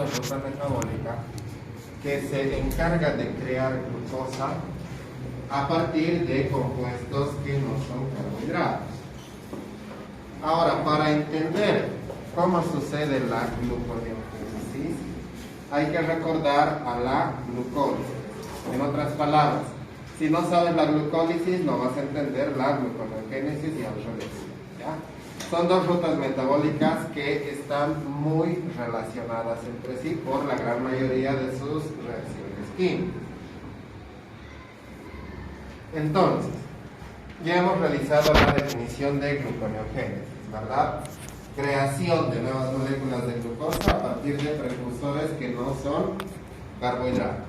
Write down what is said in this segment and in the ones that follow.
ruta metabólica que se encarga de crear glucosa a partir de compuestos que no son carbohidratos. Ahora, para entender cómo sucede la gluconeogénesis, hay que recordar a la glucólisis. En otras palabras, si no sabes la glucólisis, no vas a entender la gluconeogénesis y al revés, ¿ya? Son dos rutas metabólicas que están muy relacionadas entre sí por la gran mayoría de sus reacciones químicas. Entonces, ya hemos realizado la definición de gluconeogénesis, ¿verdad? Creación de nuevas moléculas de glucosa a partir de precursores que no son carbohidratos.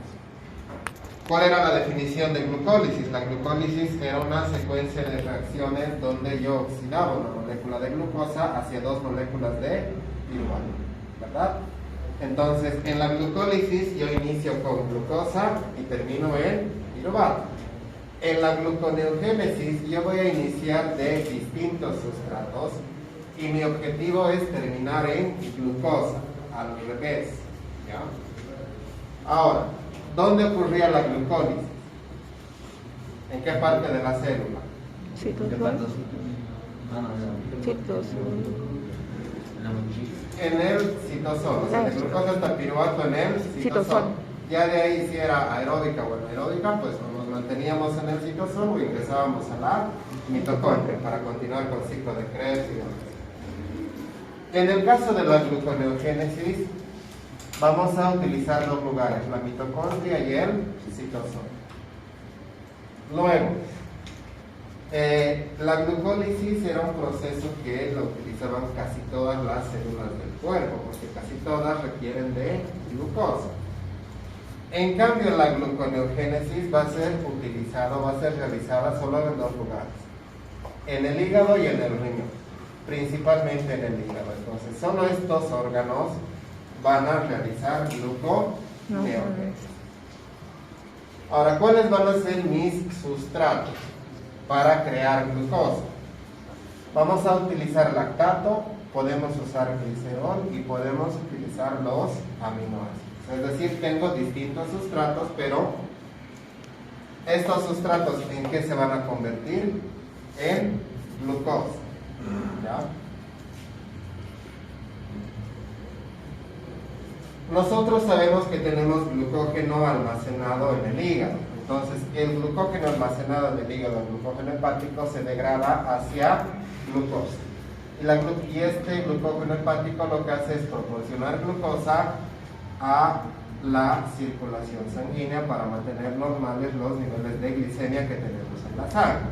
¿Cuál era la definición de glucólisis? La glucólisis era una secuencia de reacciones donde yo oxidaba una molécula de glucosa hacia dos moléculas de piruvato, ¿verdad? Entonces, en la glucólisis yo inicio con glucosa y termino en piruvato. En la gluconeogénesis yo voy a iniciar de distintos sustratos y mi objetivo es terminar en glucosa, al revés, ¿ya? Ahora, ¿dónde ocurría la glucólisis? ¿En qué parte de la célula? En el citosol. O sea, de glucosa hasta piruvato en el citosol. Ya de ahí, si era aeróbica o anaeróbica, pues nos manteníamos en el citosol o ingresábamos a la mitocondria para continuar con el ciclo de Krebs y demás. En el caso de la gluconeogénesis, vamos a utilizar dos lugares, la mitocondria y el citosol. Luego, la glucólisis era un proceso que lo utilizaban casi todas las células del cuerpo, porque casi todas requieren de glucosa. En cambio, la gluconeogénesis va a ser realizada solo en dos lugares, en el hígado y en el riñón, principalmente en el hígado. Entonces, solo estos órganos van a realizar gluconeogénesis. Ahora, ¿cuáles van a ser mis sustratos para crear glucosa? Vamos a utilizar lactato, podemos usar glicerol y podemos utilizar los aminoácidos. Es decir, tengo distintos sustratos, pero estos sustratos ¿en qué se van a convertir? En glucosa, ¿ya? Nosotros sabemos que tenemos glucógeno almacenado en el hígado. Entonces, el glucógeno almacenado en el hígado, el glucógeno hepático, se degrada hacia glucosa. Y este glucógeno hepático lo que hace es proporcionar glucosa a la circulación sanguínea para mantener normales los niveles de glicemia que tenemos en la sangre.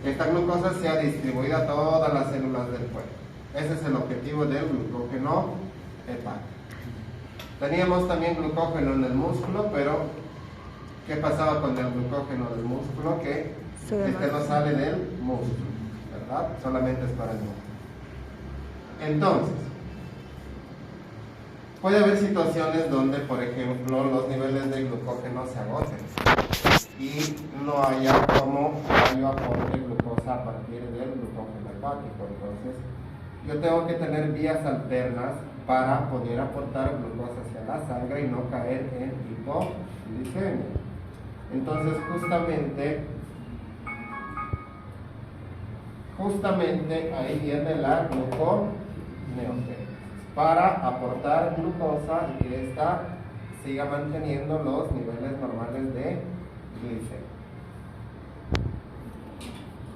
Que esta glucosa sea distribuida a todas las células del cuerpo. Ese es el objetivo del glucógeno hepático. Teníamos también glucógeno en el músculo, pero ¿qué pasaba con el glucógeno del músculo? Que este no sale del músculo, ¿verdad? Solamente es para el músculo. Entonces, puede haber situaciones donde, por ejemplo, los niveles de glucógeno se agoten y no haya como yo aporte glucosa a partir del glucógeno hepático. Entonces, yo tengo que tener vías alternas para poder aportar glucosa hacia la sangre y no caer en hipoglicemia. Entonces, justamente ahí viene la gluconeogénesis, para aportar glucosa y que ésta siga manteniendo los niveles normales de glicemia.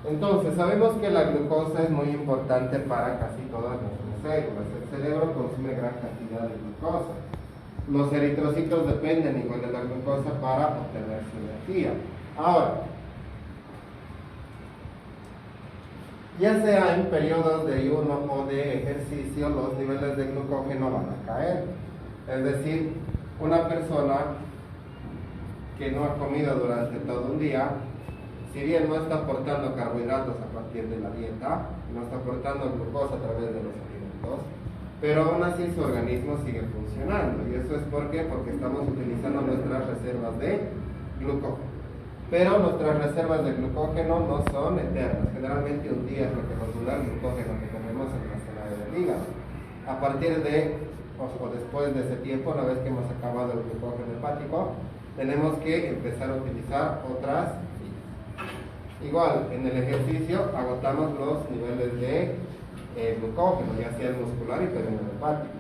Entonces, sabemos que la glucosa es muy importante para casi todas nuestras células. El cerebro consume gran cantidad de glucosa. Los eritrocitos dependen igual de la glucosa para obtener su energía. Ahora, ya sea en periodos de ayuno o de ejercicio, los niveles de glucógeno van a caer. Es decir, una persona que no ha comido durante todo un día, si bien no está aportando carbohidratos a partir de la dieta, no está aportando glucosa a través de los alimentos, pero aún así su organismo sigue funcionando. ¿Y eso es por qué? Porque estamos utilizando nuestras reservas de glucógeno. Pero nuestras reservas de glucógeno no son eternas. Generalmente un día es lo que nos dura el glucógeno que tenemos almacenado en el hígado. A partir de o después de ese tiempo, una vez que hemos acabado el glucógeno hepático, tenemos que empezar a utilizar otras vías. Igual, en el ejercicio agotamos los niveles de glucógeno, ya sea el muscular y también el hepático.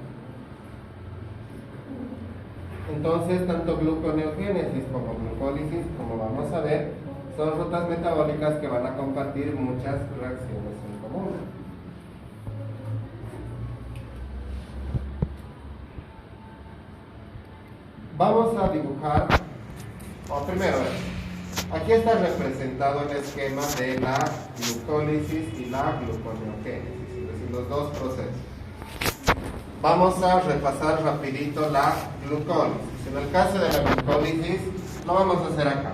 Entonces, tanto gluconeogénesis como glucólisis, como vamos a ver, son rutas metabólicas que van a compartir muchas reacciones en común. Vamos a dibujar, o primero, aquí está representado el esquema de la glucólisis y la gluconeogénesis, es decir, los dos procesos. Vamos a repasar rapidito la glucólisis. En el caso de la glucólisis, lo vamos a hacer acá,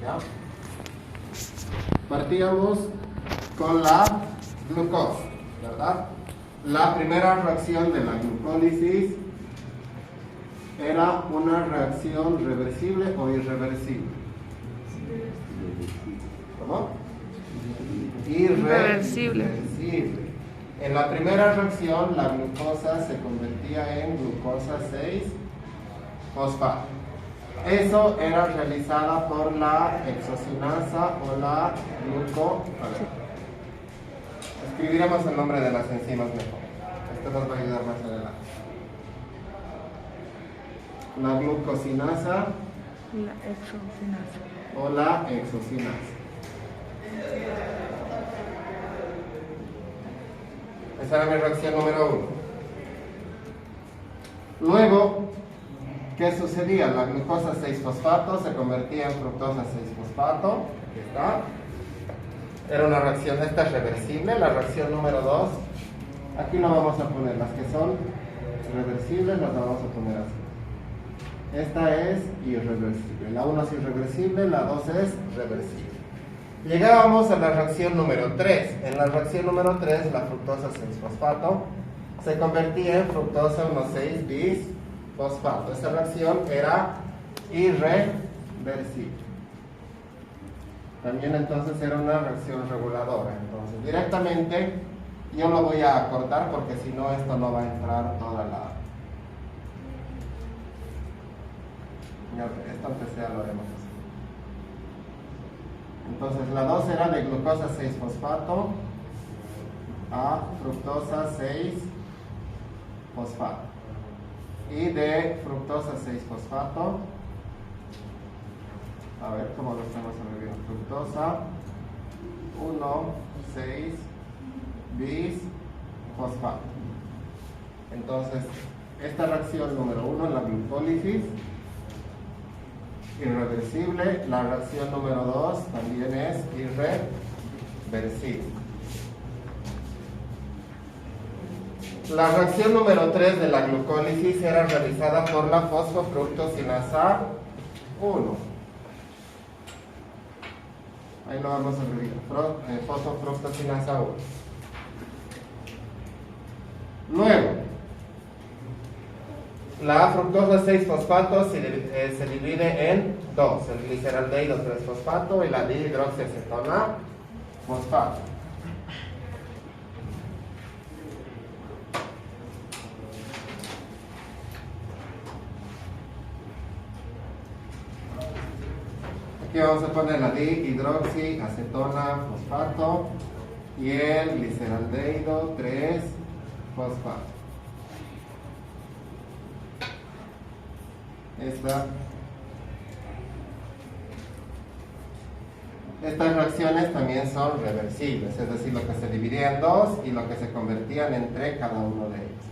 ¿ya? Partíamos con la glucosa, ¿verdad? La primera reacción de la glucólisis era una reacción reversible o irreversible. ¿Cómo? Irreversible. Irreversible. En la primera reacción, la glucosa se convertía en glucosa 6-fosfato. Eso era realizada por la hexocinasa o la gluco... A ver. Escribiremos el nombre de las enzimas mejor. Esto nos va a ayudar más adelante. La glucosinasa La exocinasa. o la hexocinasa. Esa era mi reacción número 1. Luego, ¿qué sucedía? La glucosa 6-fosfato se convertía en fructosa 6-fosfato. Aquí está. Era una reacción, esta es reversible. La reacción número 2, aquí lo vamos a poner. Las que son reversibles las vamos a poner así. Esta es irreversible. La 1 es irreversible, la 2 es reversible. Llegábamos a la reacción número 3. En la reacción número 3, la fructosa 6-fosfato se convertía en fructosa 1,6-bis-fosfato. Esta reacción era irreversible. También entonces era una reacción reguladora. Entonces directamente yo lo voy a cortar porque si no esto no va a entrar toda la... Esto aunque sea lo haremos así. Entonces la 2 era de glucosa 6-fosfato a fructosa 6-fosfato. Y de fructosa 6-fosfato, a ver cómo lo estamos escribiendo. Fructosa 1,6-bis-fosfato. Entonces, esta reacción número 1 en la glucólisis irreversible, la reacción número 2 también es irreversible. La reacción número 3 de la glucólisis era realizada por la fosfofructosinasa 1. Ahí lo vamos a escribir, fosfofructosinasa 1. Luego, la fructosa 6-fosfato se divide en dos, el gliceraldehído 3-fosfato y la dihidroxiacetona fosfato. Aquí vamos a poner la dihidroxiacetona fosfato y el gliceraldehído 3-fosfato. Estas reacciones también son reversibles, es decir, lo que se dividía en dos y lo que se convertían entre cada uno de ellos.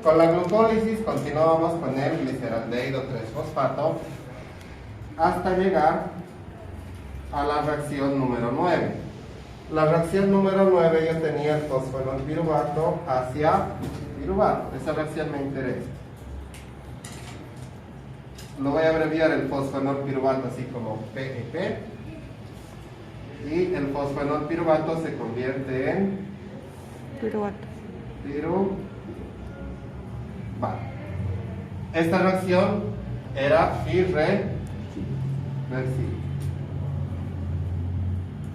Con la glucólisis continuamos con el gliceraldehído 3-fosfato hasta llegar a la reacción número 9. La reacción número 9 yo tenía el fosfenolpiruvato hacia piruvato. Esa reacción me interesa. Lo voy a abreviar el fosfenolpiruvato así como PEP. Y el fosfenolpiruvato se convierte en Piruvato. piruvato. Esta reacción era irreversible.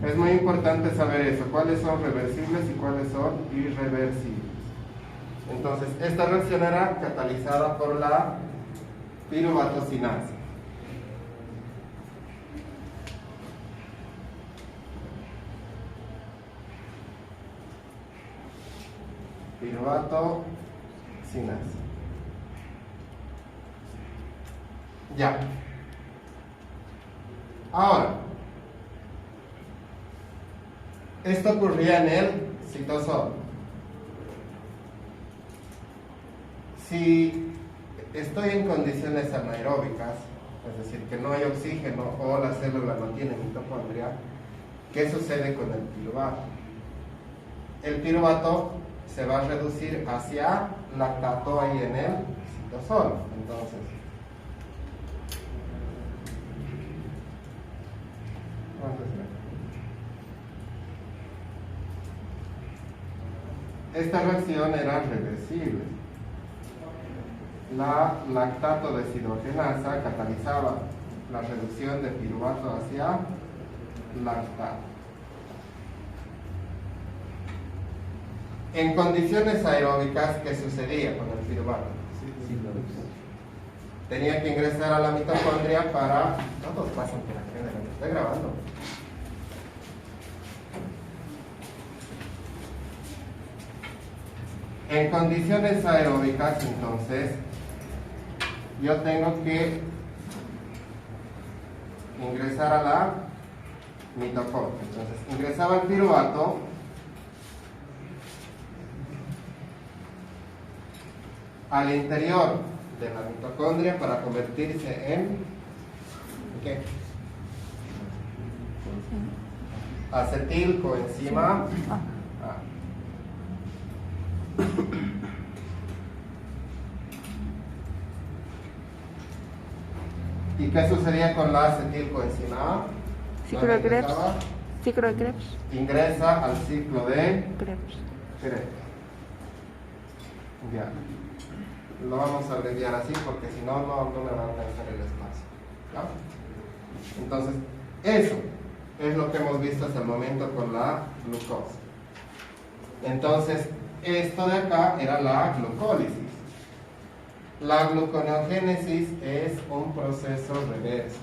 Es muy importante saber eso, cuáles son reversibles y cuáles son irreversibles. Entonces, esta reacción era catalizada por la piruvatocinasa. Piruvatocinasa. Ya. Ahora, esto ocurría en el citosol. Si estoy en condiciones anaeróbicas, es decir, que no hay oxígeno o la célula no tiene mitocondria, ¿qué sucede con el piruvato? El piruvato se va a reducir hacia lactato ahí en el citosol. Entonces, esta reacción era reversible. La lactato deshidrogenasa catalizaba la reducción de piruvato hacia lactato. En condiciones aeróbicas, ¿qué sucedía con el piruvato? Tenía que ingresar a la mitocondria para... Todos pasan por aquí, estoy grabando. En condiciones aeróbicas, entonces, yo tengo que ingresar a la mitocondria. Entonces, ingresaba el piruvato al interior de la mitocondria para convertirse en ¿qué? Acetilcoenzima A. ¿Y qué sucedía con la acetilcoenzima A? Ciclo de Krebs. Ciclo de Krebs. Ingresa al ciclo de Krebs. Ya. Lo vamos a abreviar así porque si no, no me va a alcanzar el espacio. ¿Ya? Entonces, eso es lo que hemos visto hasta el momento con la glucosa. Entonces, esto de acá era la glucólisis. La gluconeogénesis es un proceso reverso,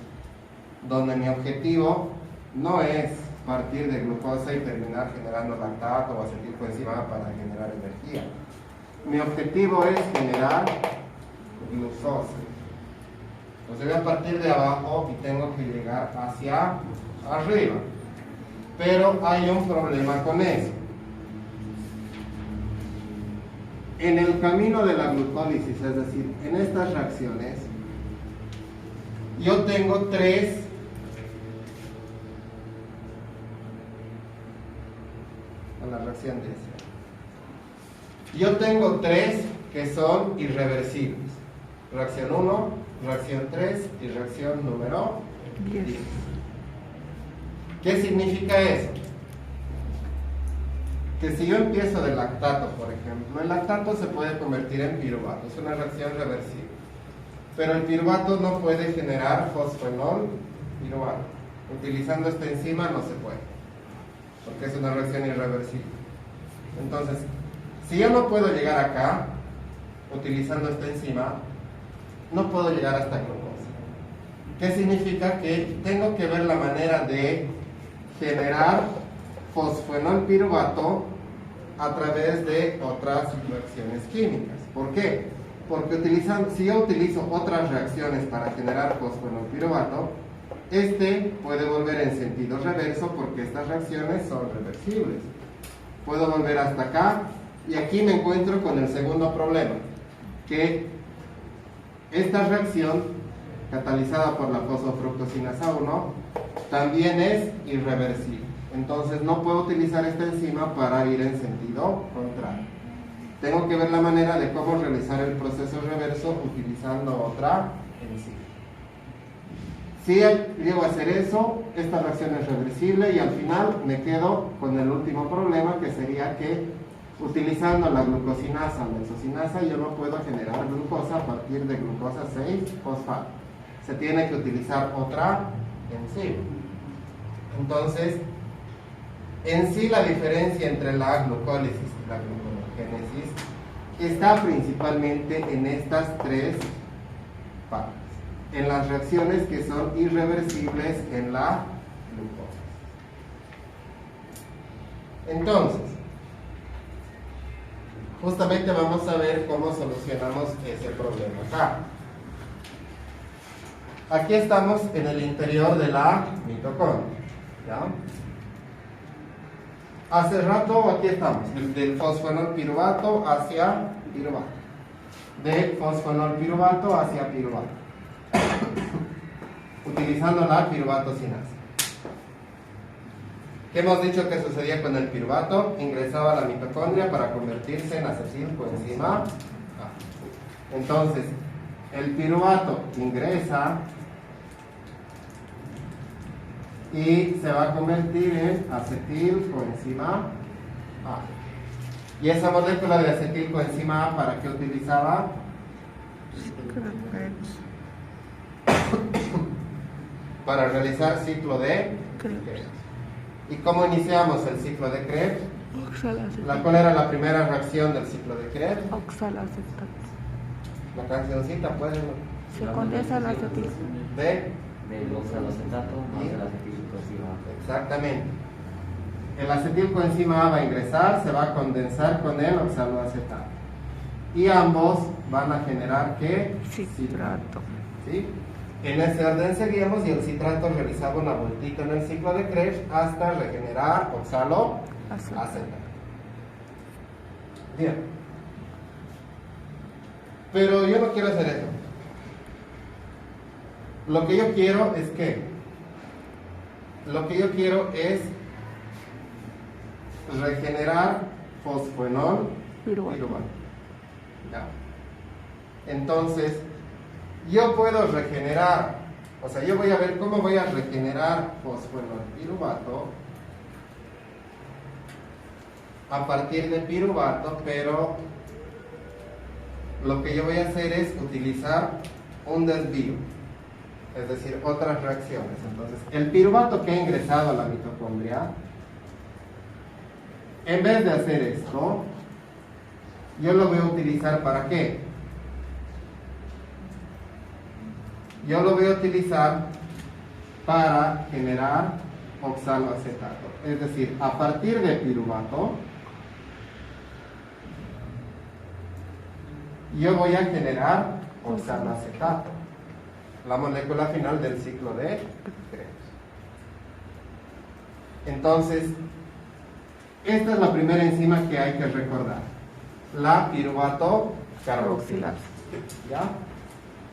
donde mi objetivo no es partir de glucosa y terminar generando lactato o acetilcoenzima para generar energía. Mi objetivo es generar glucosa. Entonces voy a partir de abajo y tengo que llegar hacia arriba. Pero hay un problema con eso. En el camino de la glucólisis, es decir, en estas reacciones, yo tengo tres en la reacción de esa. Yo tengo tres que son irreversibles. Reacción 1, reacción 3 y reacción número 10. ¿Qué significa eso? Que si yo empiezo de lactato, por ejemplo, el lactato se puede convertir en piruvato, es una reacción reversible. Pero el piruvato no puede generar fosfenol piruvato. Utilizando esta enzima no se puede, porque es una reacción irreversible. Entonces, si yo no puedo llegar acá, utilizando esta enzima, no puedo llegar hasta glucosa. ¿Qué significa? Que tengo que ver la manera de generar fosfenol piruvato a través de otras reacciones químicas. ¿Por qué? Porque si yo utilizo otras reacciones para generar fosfenol piruvato, este puede volver en sentido reverso porque estas reacciones son reversibles. Puedo volver hasta acá y aquí me encuentro con el segundo problema, que esta reacción catalizada por la fosfofructosinasa 1 también es irreversible. Entonces no puedo utilizar esta enzima para ir en sentido contrario. Tengo que ver la manera de cómo realizar el proceso reverso utilizando otra enzima. Si llego a hacer eso, esta reacción es reversible y al final me quedo con el último problema, que sería que utilizando la glucosinasa o benzosinasa yo no puedo generar glucosa a partir de glucosa 6-fosfato. Se tiene que utilizar otra enzima. Entonces, en sí la diferencia entre la glucólisis y la gluconeogénesis está principalmente en estas tres partes, en las reacciones que son irreversibles en la glucosa. Entonces, justamente vamos a ver cómo solucionamos ese problema acá. Aquí estamos en el interior de la mitocondria, ¿ya? Hace rato aquí estamos, del fosfonol piruvato hacia piruvato, de fosfonol piruvato hacia piruvato, utilizando la piruvatocinasa. ¿Qué hemos dicho que sucedía con el piruvato? Ingresaba a la mitocondria para convertirse en acetilcoenzima A. Entonces, el piruvato ingresa y se va a convertir en acetilcoenzima A. ¿Y esa molécula de acetilcoenzima A para qué utilizaba? Para realizar ciclo de Krebs. ¿Y cómo iniciamos el ciclo de Krebs? ¿Cuál era la primera reacción del ciclo de Krebs? Oxaloacetato. La cancioncita, pues. Se condensa el acetil. Del oxaloacetato más el acetilcoenzima A. Exactamente. El acetilcoenzima A va a ingresar, se va a condensar con el oxaloacetato. Y ambos van a generar ¿qué? Citrato. ¿Sí? En ese orden seguimos y el citrato realizaba una vueltita en el ciclo de Krebs hasta regenerar oxaloacetato. Bien. Pero yo no quiero hacer eso. Lo que yo quiero es regenerar fosfonol piruvato. ¿Ya? Entonces, yo puedo regenerar, o sea, yo voy a ver cómo voy a regenerar fosfonol piruvato a partir de piruvato, pero lo que yo voy a hacer es utilizar un desvío, es decir, otras reacciones. Entonces, el piruvato que ha ingresado a la mitocondria, en vez de hacer esto, yo lo voy a utilizar ¿para qué? Yo lo voy a utilizar para generar oxaloacetato. Es decir, a partir de piruvato, yo voy a generar oxaloacetato, la molécula final del ciclo de Krebs. Entonces, esta es la primera enzima que hay que recordar, la piruvato carboxilasa. ¿Ya?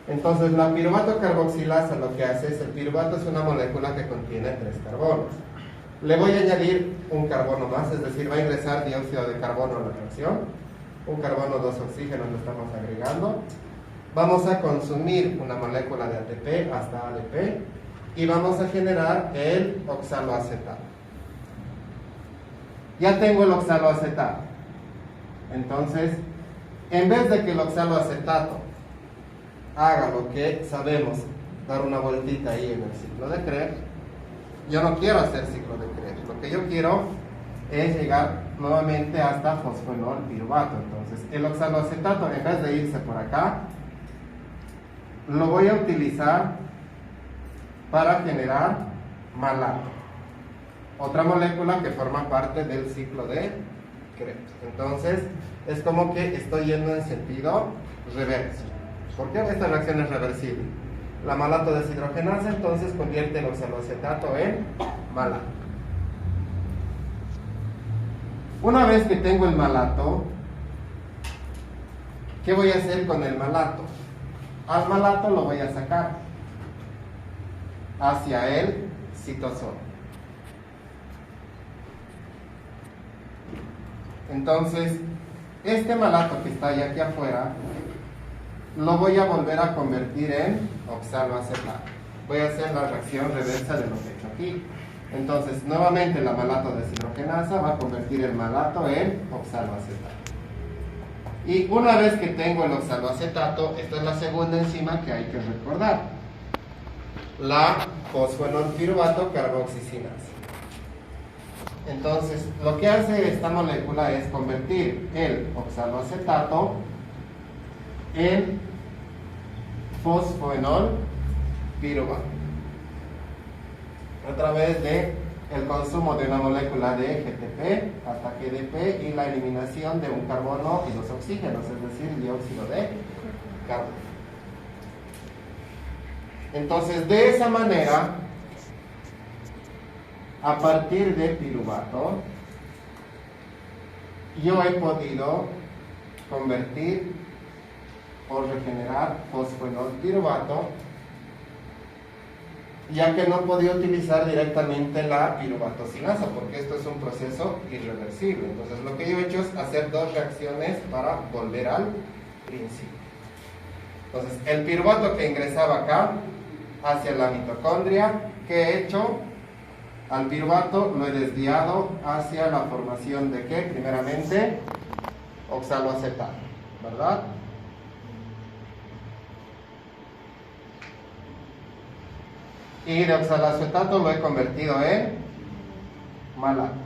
Entonces, la piruvato carboxilasa lo que hace es, el piruvato es una molécula que contiene 3 carbonos. Le voy a añadir un carbono más, es decir, va a ingresar dióxido de carbono a la reacción. Un carbono, 2 oxígenos lo estamos agregando. Vamos a consumir una molécula de ATP hasta ADP y vamos a generar el oxaloacetato. Ya tengo el oxaloacetato. Entonces, en vez de que el oxaloacetato haga lo que sabemos, dar una vueltita ahí en el ciclo de Krebs, yo no quiero hacer ciclo de Krebs. Lo que yo quiero es llegar nuevamente hasta fosfonol piruvato. Entonces, el oxaloacetato, en vez de irse por acá, lo voy a utilizar para generar malato, otra molécula que forma parte del ciclo de Krebs. Entonces, es como que estoy yendo en sentido reverso. ¿Por qué esta reacción es reversible? La malato deshidrogenasa entonces convierte el oxaloacetato en malato. Una vez que tengo el malato, ¿qué voy a hacer con el malato? Al malato lo voy a sacar hacia el citosol. Entonces, este malato que está aquí afuera, lo voy a volver a convertir en oxaloacetato. Voy a hacer la reacción reversa de lo que he hecho aquí. Entonces, nuevamente la malato deshidrogenasa va a convertir el malato en oxaloacetato. Y una vez que tengo el oxaloacetato, esta es la segunda enzima que hay que recordar, la fosfonol piruvato carboxicinasa. Entonces, lo que hace esta molécula es convertir el oxaloacetato en fosfoenol piruvato a través de el consumo de una molécula de GTP hasta GDP y la eliminación de un carbono y dos oxígenos, es decir, dióxido de carbono. Entonces, de esa manera, a partir de piruvato, yo he podido convertir o regenerar fosfoenol piruvato, ya que no podía utilizar directamente la piruvatocinasa, porque esto es un proceso irreversible. Entonces, lo que yo he hecho es hacer dos reacciones para volver al principio. Entonces, el piruvato que ingresaba acá, hacia la mitocondria, ¿qué he hecho? Al piruvato lo he desviado hacia la formación de ¿qué? Primeramente, oxaloacetato, ¿verdad? Y de oxaloacetato lo he convertido en malato.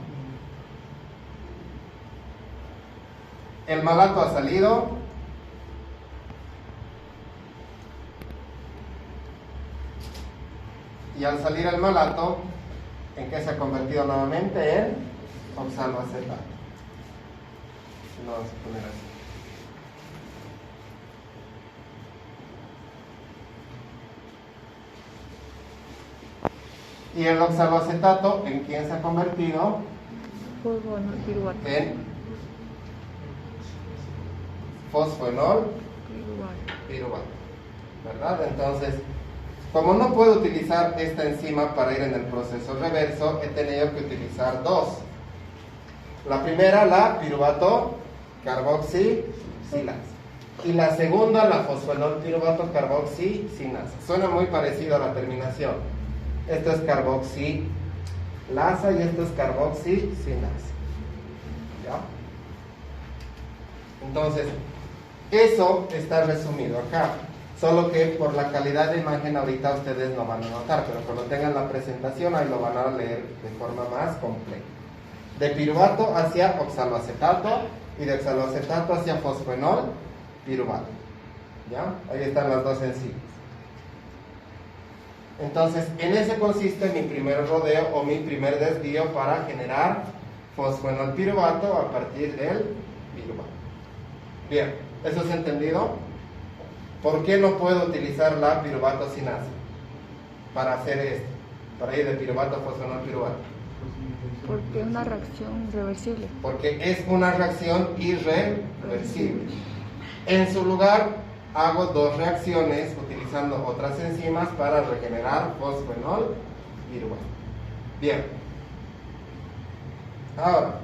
El malato ha salido. Y al salir el malato, ¿en qué se ha convertido nuevamente? En oxaloacetato. Lo vamos a poner así. Y el oxaloacetato, ¿en quién se ha convertido? Fosfoenol piruvato. En fosfoenol piruvato, ¿verdad? Entonces, como no puedo utilizar esta enzima para ir en el proceso reverso, he tenido que utilizar dos. La primera, la piruvato carboxisilasa. Y la segunda, la fosfoenol piruvato carboxisinasa. Suena muy parecido a la terminación. Esto es carboxilasa y esto es carboxisinasa. ¿Ya? Entonces, eso está resumido acá. Solo que por la calidad de imagen ahorita ustedes no van a notar, pero cuando tengan la presentación ahí lo van a leer de forma más completa. De piruvato hacia oxaloacetato y de oxaloacetato hacia fosfoenol piruvato. ¿Ya? Ahí están las dos enzimas. Entonces, en ese consiste mi primer rodeo o mi primer desvío para generar fosfoenol piruvato a partir del piruvato. Bien, ¿eso es entendido? ¿Por qué no puedo utilizar la piruvatocinasa para hacer esto? Para ir de piruvato a fosfoenol piruvato. Porque es una reacción irreversible. Porque es una reacción irreversible. En su lugar, hago dos reacciones utilizando otras enzimas para regenerar fosfoenol piruvato. Bien. Ahora,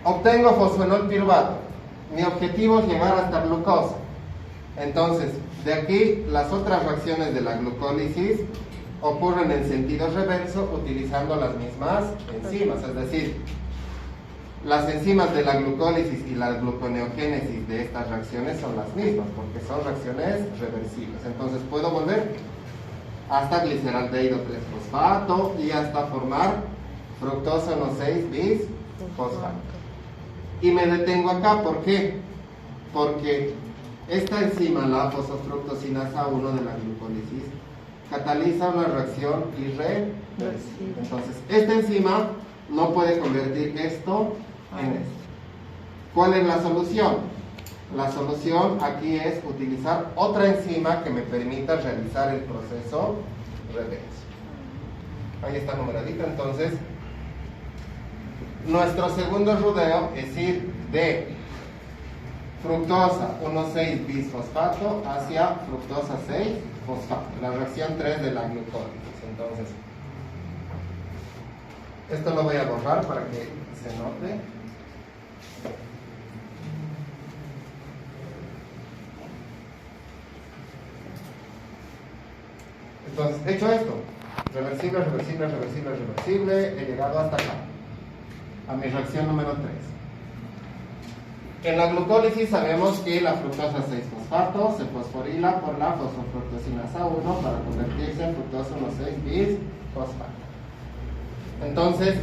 obtengo fosfoenol piruvato. Mi objetivo es llegar hasta glucosa. Entonces, de aquí las otras reacciones de la glucólisis ocurren en sentido reverso utilizando las mismas enzimas, es decir, las enzimas de la glucólisis y la gluconeogénesis de estas reacciones son las mismas porque son reacciones reversibles. Entonces puedo volver hasta gliceraldehído 3-fosfato y hasta formar fructosa 1,6-bis-fosfato. Y me detengo acá, ¿por qué? Porque esta enzima, la fosfofructosinasa 1 de la glucólisis, cataliza una reacción irreversible. Entonces, esta enzima no puede convertir esto en esto. ¿Cuál es la solución? La solución aquí es utilizar otra enzima que me permita realizar el proceso reverso. Ahí está numeradita, entonces. Nuestro segundo rodeo es ir de fructosa 1,6-bisfosfato hacia fructosa 6-fosfato, la reacción 3 de la glucólisis. Entonces, esto lo voy a borrar para que se note. Entonces, hecho esto, reversible, reversible, reversible, reversible, he llegado hasta acá, a mi reacción número 3. En la glucólisis sabemos que la fructosa 6-fosfato se fosforila por la fosfofructosinasa 1 para convertirse en fructosa 1,6-bis-fosfato. Entonces,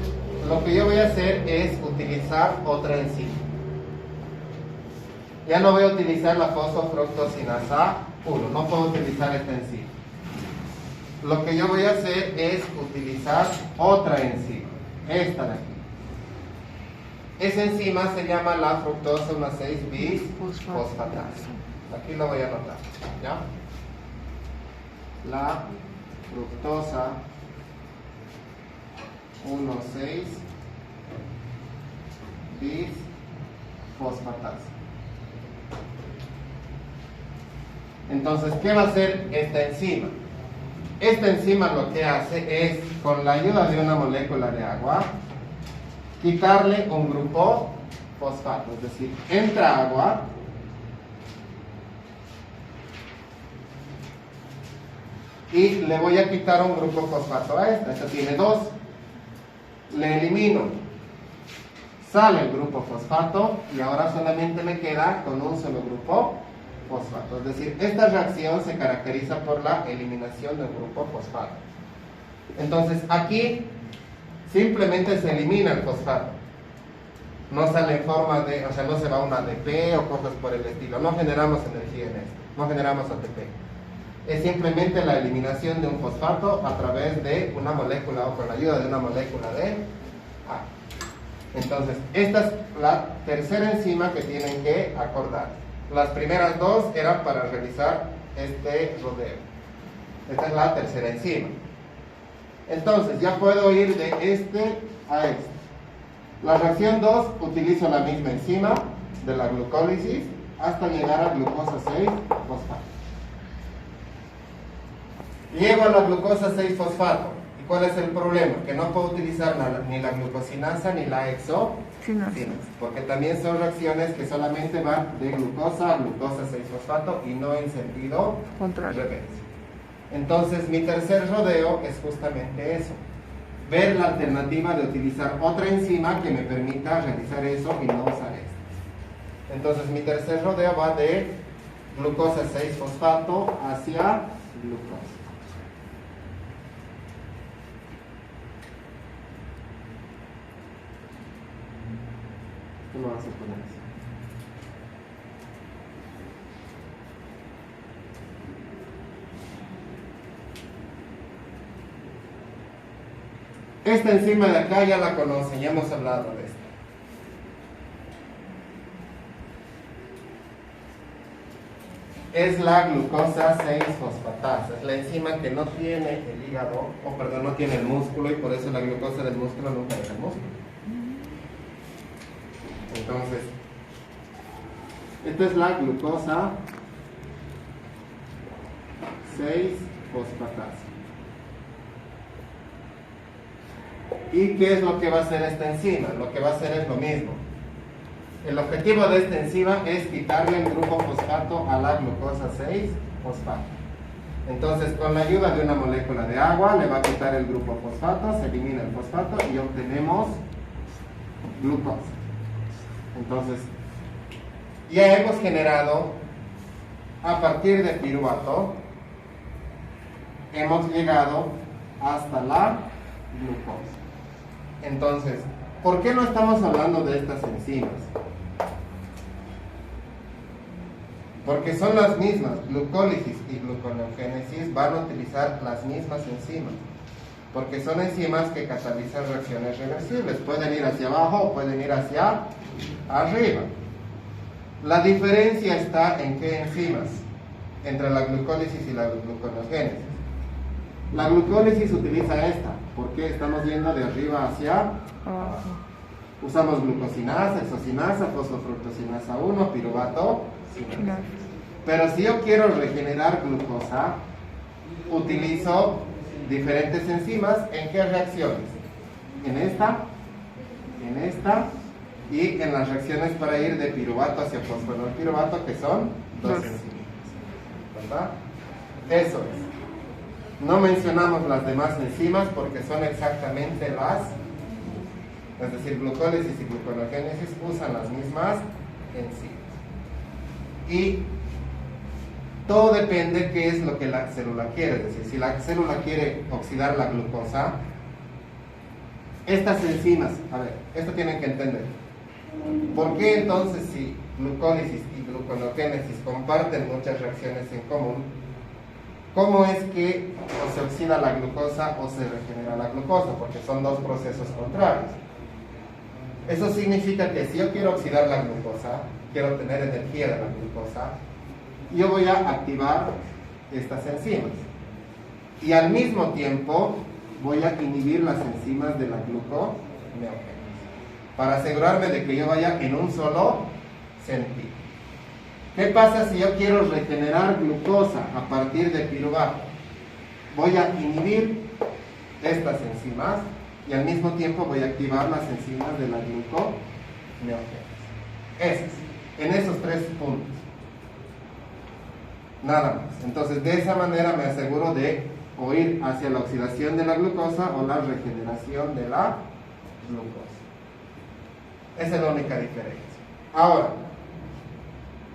lo que yo voy a hacer es utilizar otra enzima. Ya no voy a utilizar la fosfofructosinasa 1, no puedo utilizar esta enzima. Lo que yo voy a hacer es utilizar otra enzima, esta de aquí. Esa enzima se llama la fructosa 1,6-bis-fosfatasa. Aquí lo voy a anotar, ¿ya? La fructosa 1,6-bis-fosfatasa. Entonces, ¿qué va a hacer esta enzima? Esta enzima lo que hace es, con la ayuda de una molécula de agua, quitarle un grupo fosfato. Es decir, entra agua y le voy a quitar un grupo fosfato a esta. Esta tiene 2. Le elimino. Sale el grupo fosfato y ahora solamente me queda con un solo grupo fosfato. Es decir, esta reacción se caracteriza por la eliminación del grupo fosfato. Entonces, aquí simplemente se elimina el fosfato. No sale en forma de, o sea, no se va un ADP o cosas por el estilo. No generamos energía en esto, no generamos ATP. Es simplemente la eliminación de un fosfato a través de una molécula o con la ayuda de una molécula de agua. Entonces, esta es la tercera enzima que tienen que acordar. Las primeras 2 eran para realizar este rodeo. Esta es la tercera enzima. Entonces, ya puedo ir de este a este. La reacción 2 utilizo la misma enzima de la glucólisis hasta llegar a glucosa 6-fosfato. Llego a la glucosa 6-fosfato. ¿Y cuál es el problema? Que no puedo utilizar ni la glucosinasa ni la exocinasa, porque también son reacciones que solamente van de glucosa a glucosa 6-fosfato y no en sentido contrario. reverso. Entonces, mi tercer rodeo es justamente eso. Ver la alternativa de utilizar otra enzima que me permita realizar eso y no usar esta. Entonces, mi tercer rodeo va de glucosa 6-fosfato hacia glucosa. ¿Qué lo vas a poner así? Esta enzima de acá ya la conocen, ya hemos hablado de esta. Es la glucosa 6-fosfatasa. Es la enzima que no tiene el hígado, o perdón, no tiene el músculo, y por eso la glucosa del músculo nunca deja el músculo. Entonces, esta es la glucosa 6-fosfatasa. ¿Y qué es lo que va a hacer esta enzima? Lo que va a hacer es lo mismo. El objetivo de esta enzima es quitarle el grupo fosfato a la glucosa 6-fosfato. Entonces, con la ayuda de una molécula de agua, le va a quitar el grupo fosfato, se elimina el fosfato y obtenemos glucosa. Entonces, ya hemos generado, a partir de piruvato, hemos llegado hasta la glucosa. Entonces, ¿por qué no estamos hablando de estas enzimas? Porque son las mismas, glucólisis y gluconeogénesis van a utilizar las mismas enzimas. Porque son enzimas que catalizan reacciones reversibles. Pueden ir hacia abajo o pueden ir hacia arriba. La diferencia está en qué enzimas, entre la glucólisis y la gluconeogénesis. La glucólisis utiliza esta, porque estamos yendo de arriba hacia abajo. Usamos glucosinasa, exocinasa, fosfofructosinasa 1, piruvato, sinasa. Pero si yo quiero regenerar glucosa, utilizo diferentes enzimas. ¿En qué reacciones? En esta y en las reacciones para ir de piruvato hacia fosfonilpiruvato, que son 2 enzimas, ¿verdad? Eso es. No mencionamos las demás enzimas porque son exactamente las, es decir, glucólisis y gluconeogénesis usan las mismas enzimas. Y todo depende de qué es lo que la célula quiere. Es decir, si la célula quiere oxidar la glucosa, Estas enzimas, a ver, esto tienen que entender. ¿Por qué entonces si glucólisis y gluconeogénesis comparten muchas reacciones en común, cómo es que o se oxida la glucosa o se regenera la glucosa? Porque son dos procesos contrarios. Eso significa que si yo quiero oxidar la glucosa, quiero tener energía de la glucosa, yo voy a activar estas enzimas. Y al mismo tiempo voy a inhibir las enzimas de la gluconeogénesis para asegurarme de que yo vaya en un solo sentido. ¿Qué pasa si yo quiero regenerar glucosa a partir de piruvato? Voy a inhibir estas enzimas y al mismo tiempo voy a activar las enzimas de la gluconeogénesis. En esos tres puntos. Nada más. Entonces, de esa manera me aseguro de o ir hacia la oxidación de la glucosa o la regeneración de la glucosa. Esa es la única diferencia. Ahora,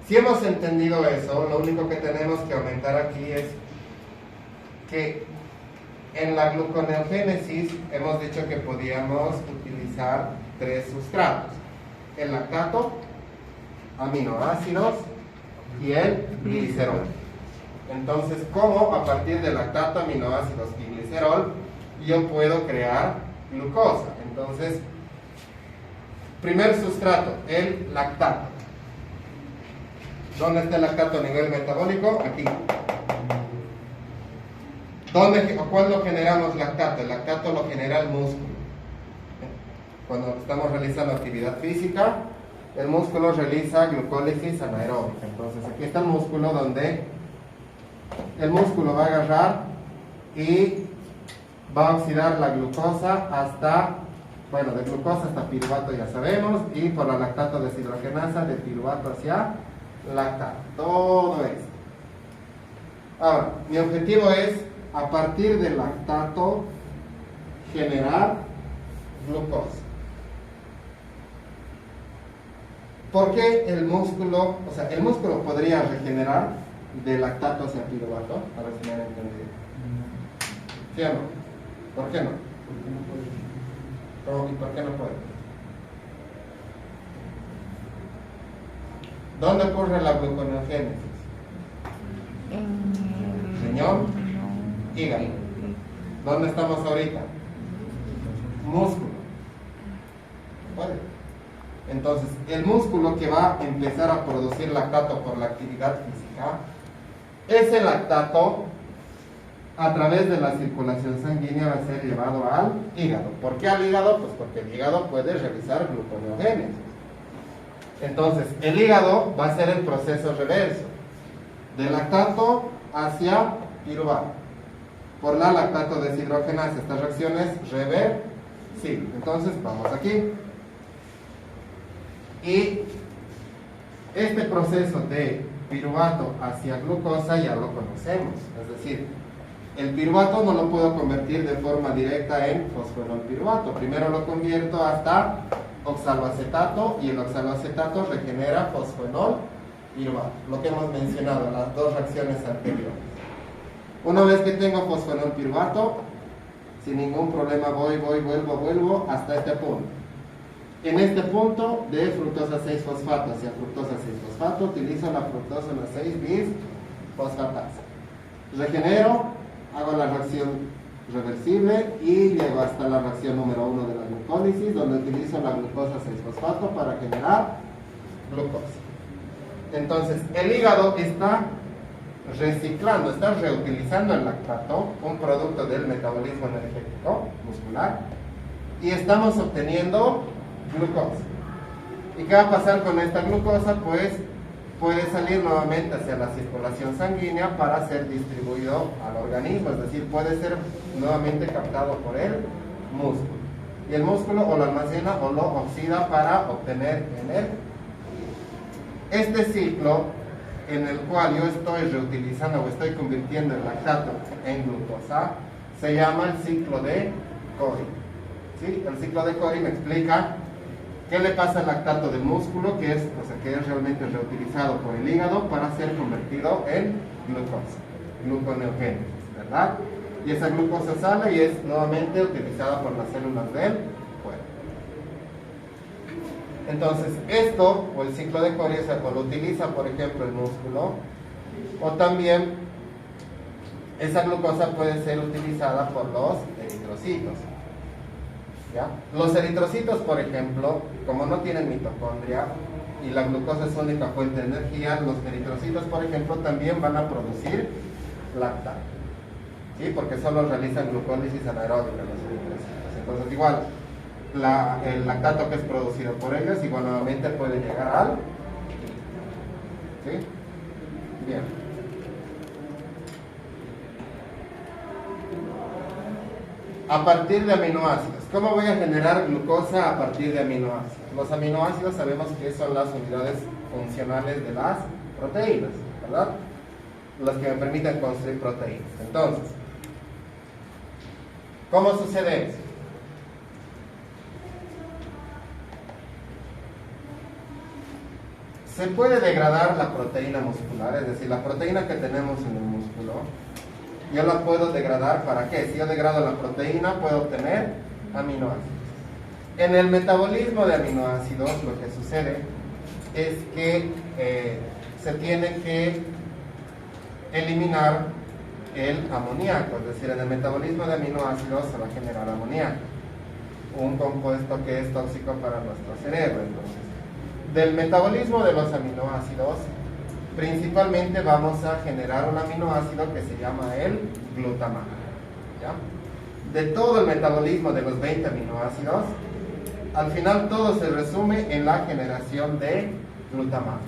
si hemos entendido eso, lo único que tenemos que aumentar aquí es que en la gluconeogénesis hemos dicho que podíamos utilizar tres sustratos: el lactato, aminoácidos y el glicerol. Entonces, ¿cómo a partir de lactato, aminoácidos y glicerol yo puedo crear glucosa? Entonces, primer sustrato, el lactato. ¿Dónde está el lactato a nivel metabólico? Aquí. ¿Dónde o cuándo generamos lactato? El lactato lo genera el músculo. Cuando estamos realizando actividad física, el músculo realiza glucólisis anaeróbica. Entonces, aquí está el músculo donde el músculo va a agarrar y va a oxidar la glucosa hasta, bueno, de glucosa hasta piruvato ya sabemos, y por la lactato deshidrogenasa de piruvato hacia lactato, todo esto. Ahora, mi objetivo es a partir del lactato generar glucosa. ¿Por qué el músculo, o sea, el músculo podría regenerar de lactato hacia piruvato? A ver si me han entendido. ¿Sí o no? ¿Por qué no? ¿Cómo y por qué no puede? ¿Dónde ocurre la gluconeogénesis? Riñón, hígado. ¿Dónde estamos ahorita? Músculo. ¿Puede? Entonces, el músculo que va a empezar a producir lactato por la actividad física, ese lactato a través de la circulación sanguínea va a ser llevado al hígado. ¿Por qué al hígado? Pues porque el hígado puede realizar gluconeogénesis. Entonces, el hígado va a hacer el proceso reverso, de lactato hacia piruvato. Por la lactato deshidrogenasa, estas reacciones reversibles. Entonces, vamos aquí. Y este proceso de piruvato hacia glucosa ya lo conocemos. Es decir, el piruvato no lo puedo convertir de forma directa en fosfenolpiruvato. Primero lo convierto hasta oxaloacetato y el oxaloacetato regenera fosfenolpiruvato. Lo que hemos mencionado, las dos reacciones anteriores. Una vez que tengo fosfenolpiruvato, sin ningún problema vuelvo hasta este punto. En este punto de fructosa 6-fosfato hacia fructosa 6-fosfato utilizo la fructosa 6-bis-fosfatasa. Regenero, hago la reacción reversible y llego hasta la reacción número 1 de la glucólisis, donde utilizo la glucosa 6-fosfato para generar glucosa. Entonces, el hígado está reciclando, está reutilizando el lactato, un producto del metabolismo energético muscular, y estamos obteniendo glucosa. ¿Y qué va a pasar con esta glucosa? Pues puede salir nuevamente hacia la circulación sanguínea para ser distribuido al organismo, es decir, puede ser nuevamente captado por el músculo. Y el músculo o lo almacena o lo oxida para obtener energía. Este ciclo en el cual yo estoy reutilizando o estoy convirtiendo el lactato en glucosa se llama el ciclo de Cori. ¿Sí? El ciclo de Cori me explica qué le pasa al lactato del músculo, que es realmente reutilizado por el hígado para ser convertido en glucosa, gluconeogénesis, ¿verdad? Y esa glucosa sale y es nuevamente utilizada por las células del Entonces, esto, o el ciclo de Corias, lo utiliza, por ejemplo, el músculo, o también esa glucosa puede ser utilizada por los eritrocitos. ¿Ya? Los eritrocitos, por ejemplo, como no tienen mitocondria y la glucosa es su única fuente de energía, los eritrocitos, por ejemplo, también van a producir lactato, ¿sí? Porque solo realizan glucólisis anaeróbica los eritrocitos. Entonces, igual, el lactato que es producido por ellos, igual nuevamente puede llegar al... ¿sí? Bien. A partir de aminoácidos. ¿Cómo voy a generar glucosa a partir de aminoácidos? Los aminoácidos sabemos que son las unidades funcionales de las proteínas, ¿verdad? Las que me permiten construir proteínas. Entonces, ¿cómo sucede eso? Se puede degradar la proteína muscular, es decir, la proteína que tenemos en el músculo, yo la puedo degradar. ¿Para qué? Si yo degrado la proteína, puedo obtener aminoácidos. En el metabolismo de aminoácidos, lo que sucede es que se tiene que eliminar el amoníaco, es decir, en el metabolismo de aminoácidos se va a generar amoníaco, un compuesto que es tóxico para nuestro cerebro. Entonces, del metabolismo de los aminoácidos, principalmente vamos a generar un aminoácido que se llama el glutamato. ¿Ya? De todo el metabolismo de los 20 aminoácidos, al final todo se resume en la generación de glutamato.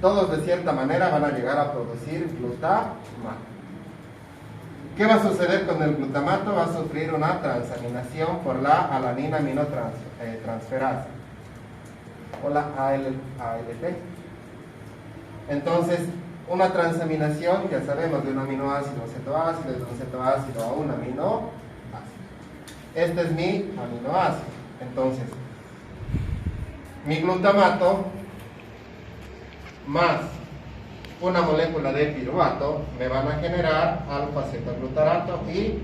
Todos de cierta manera van a llegar a producir glutamato. ¿Qué va a suceder con el glutamato? Va a sufrir una transaminación por la alanina aminotransferasa o la ALT. Entonces, una transaminación, ya sabemos, de un aminoácido a un cetoácido, de un cetoácido a un aminoácido. Este es mi aminoácido. Entonces, mi glutamato más una molécula de piruvato me van a generar alfa-cetoglutarato y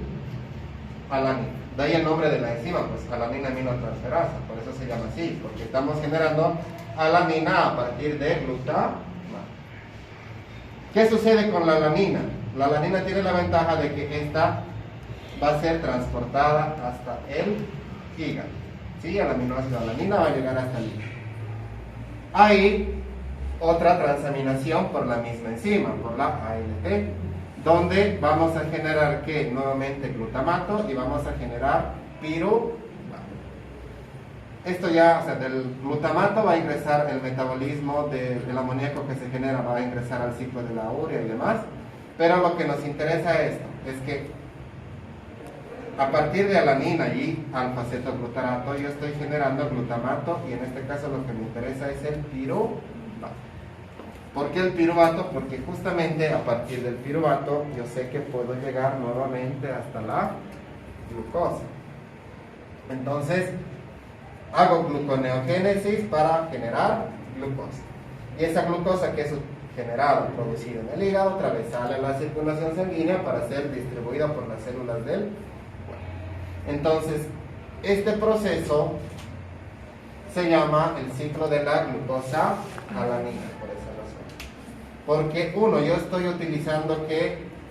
alanina. De ahí el nombre de la enzima, pues alanina aminotransferasa, por eso se llama así, porque estamos generando alanina a partir de glutamato. ¿Qué sucede con la alanina? La alanina tiene la ventaja de que esta va a ser transportada hasta el hígado. ¿Sí? El aminoácido alanina va a llegar hasta el hígado. Hay otra transaminación por la misma enzima, por la ALT, donde vamos a generar ¿qué? Nuevamente glutamato y vamos a generar piruvato. Esto ya, o sea, del glutamato va a ingresar el metabolismo del amoníaco que se genera, va a ingresar al ciclo de la urea y demás, pero lo que nos interesa es que a partir de alanina y alfa-cetoglutarato yo estoy generando glutamato y en este caso lo que me interesa es el piruvato. ¿Por qué el piruvato? Porque justamente a partir del piruvato yo sé que puedo llegar nuevamente hasta la glucosa. Entonces, hago gluconeogénesis para generar glucosa. Y esa glucosa que es generada, producida en el hígado, otra vez sale a la circulación sanguínea para ser distribuida por las células del cuerpo. Entonces, este proceso se llama el ciclo de la glucosa alanina, por esa razón. Porque uno, yo estoy utilizando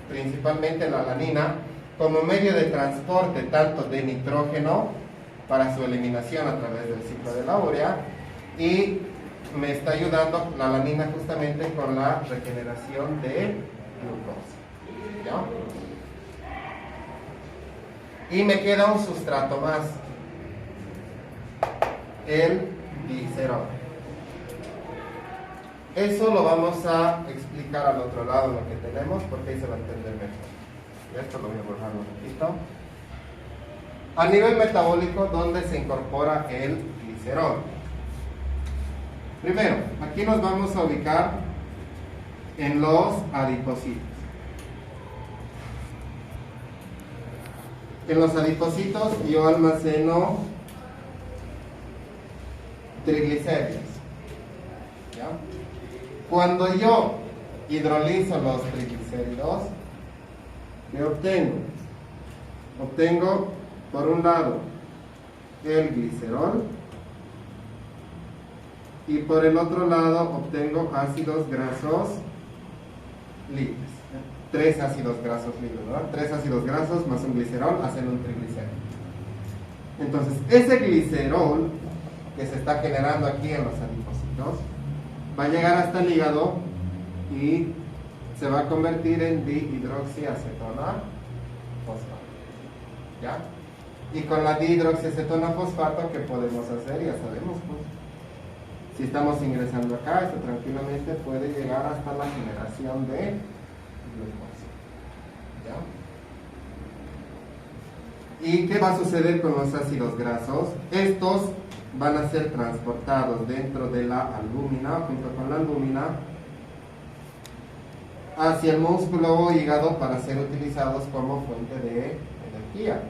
principalmente la alanina como medio de transporte tanto de nitrógeno para su eliminación a través del ciclo de la urea y me está ayudando la alanina justamente con la regeneración de glucosa. ¿Ya? Y me queda un sustrato más, el glicerol. Eso lo vamos a explicar al otro lado lo que tenemos porque ahí se va a entender mejor. Esto lo voy a borrar un poquito. A nivel metabólico, ¿dónde se incorpora el glicerol? Primero, aquí nos vamos a ubicar en los adipocitos. En los adipocitos yo almaceno triglicéridos. ¿Ya? Cuando yo hidrolizo los triglicéridos, ¿qué obtengo? Obtengo, por un lado, el glicerol y por el otro lado obtengo ácidos grasos libres. 3 ácidos grasos libres, ¿verdad? 3 ácidos grasos más un glicerol hacen un triglicérido. Entonces, ese glicerol que se está generando aquí en los adipocitos va a llegar hasta el hígado y se va a convertir en dihidroxiacetona fosfato. ¿Ya? Y con la dihidroxiacetona fosfato, ¿qué podemos hacer? Ya sabemos, pues. Si estamos ingresando acá, esto tranquilamente puede llegar hasta la generación de glucosa. ¿Ya? ¿Y qué va a suceder con los ácidos grasos? Estos van a ser transportados dentro de la albúmina, junto con la albúmina, hacia el músculo o hígado para ser utilizados como fuente de energía.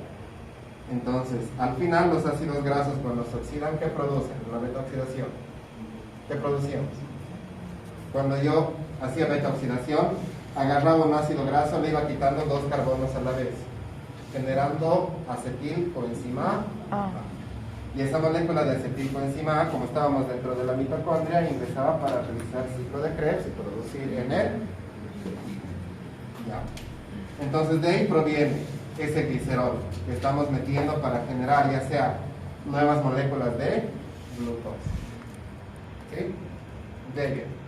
Entonces, al final los ácidos grasos cuando se oxidan, ¿qué producen? La beta-oxidación. ¿Qué producíamos? Cuando yo hacía beta-oxidación, agarraba un ácido graso, le iba quitando 2 carbonos a la vez, generando acetilcoenzima A. Y esa molécula de acetilcoenzima A, como estábamos dentro de la mitocondria, ingresaba para realizar el ciclo de Krebs y producir NR. Ya. Entonces de ahí proviene ese glicerol que estamos metiendo para generar ya sea nuevas moléculas de glucosa. ¿Sí? De bien.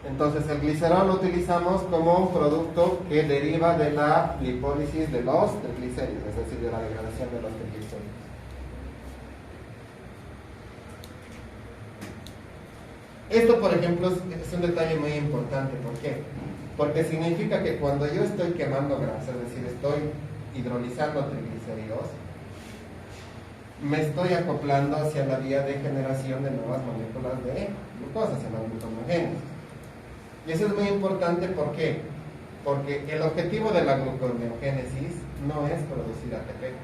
Entonces el glicerol lo utilizamos como un producto que deriva de la lipólisis de los triglicéridos, es decir, de la degradación de los triglicéridos. Esto, por ejemplo, es un detalle muy importante. ¿Por qué? Porque significa que cuando yo estoy quemando grasa, es decir, estoy hidrolizando triglicéridos, me estoy acoplando hacia la vía de generación de nuevas moléculas de glucosa, hacia la gluconeogénesis. Y eso es muy importante, ¿por qué? Porque el objetivo de la gluconeogénesis no es producir ATP.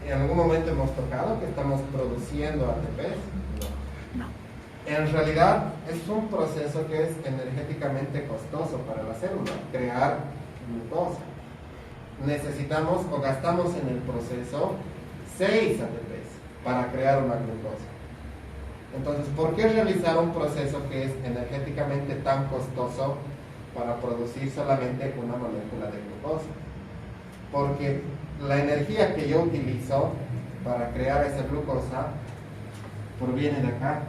En algún momento hemos tocado que estamos produciendo ATP. No. En realidad es un proceso que es energéticamente costoso para la célula, crear glucosa. Necesitamos o gastamos en el proceso 6 ATPs para crear una glucosa. Entonces, ¿por qué realizar un proceso que es energéticamente tan costoso para producir solamente una molécula de glucosa? Porque la energía que yo utilizo para crear esa glucosa proviene de acá,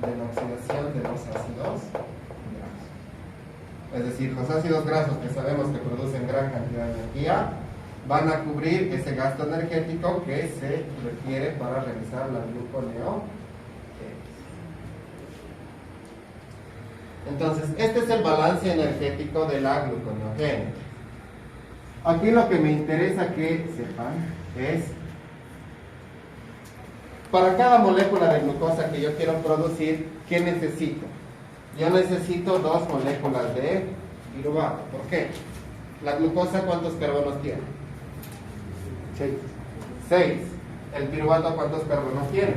de la oxidación de los ácidos grasos. Es decir, los ácidos grasos que sabemos que producen gran cantidad de energía van a cubrir ese gasto energético que se requiere para realizar la gluconeogénesis. Entonces, este es el balance energético de la gluconeogénesis. Aquí lo que me interesa que sepan es, para cada molécula de glucosa que yo quiero producir, ¿qué necesito? Yo necesito 2 moléculas de piruvato. ¿Por qué? La glucosa, ¿cuántos carbonos tiene? 6. ¿El piruvato cuántos carbonos tiene?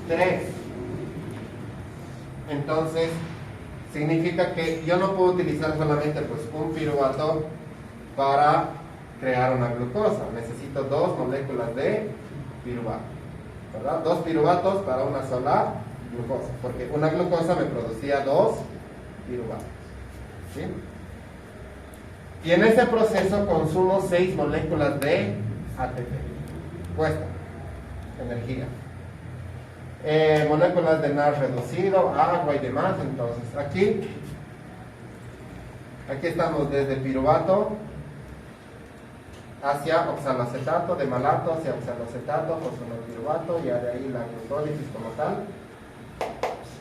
3. Entonces, significa que yo no puedo utilizar solamente pues, un piruvato para crear una glucosa. Necesito 2 moléculas de piruvato, ¿verdad? 2 piruvatos para una sola glucosa, porque una glucosa me producía 2 piruvatos. ¿Sí? Y en ese proceso consumo 6 moléculas de ATP. Cuesta energía. Moléculas de NAD reducido, agua y demás. Entonces aquí estamos desde piruvato hacia oxaloacetato, de malato hacia oxaloacetato, fosfonopiruvato, y de ahí la glucólisis como tal.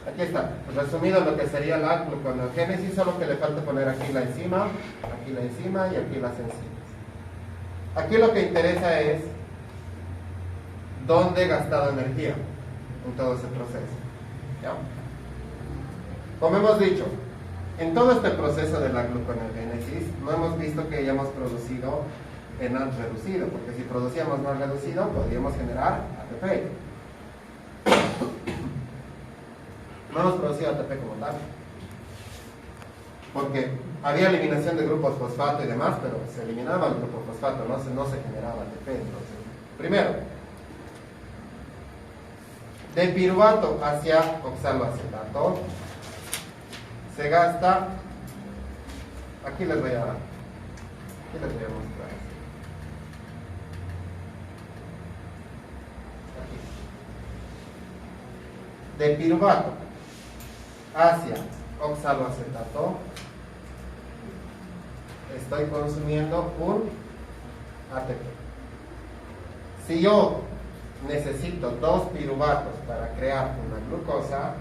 Aquí está, resumido lo que sería la gluconeogénesis, solo que le falta poner aquí la enzima y aquí las enzimas. Aquí lo que interesa es dónde he gastado energía en todo ese proceso. ¿Ya? Como hemos dicho, en todo este proceso de la gluconeogénesis no hemos visto que hayamos producido NAD reducido, porque si producíamos NAD reducido podríamos generar ATP. No hemos producido ATP como tal, porque había eliminación de grupos fosfato y demás, pero se eliminaba el grupo fosfato, no se generaba ATP. Entonces Primero, de piruvato hacia oxaloacetato se gasta, aquí les voy a mostrar. Aquí. De piruvato hacia oxaloacetato estoy consumiendo un ATP. Si yo necesito 2 piruvatos para crear una glucosa,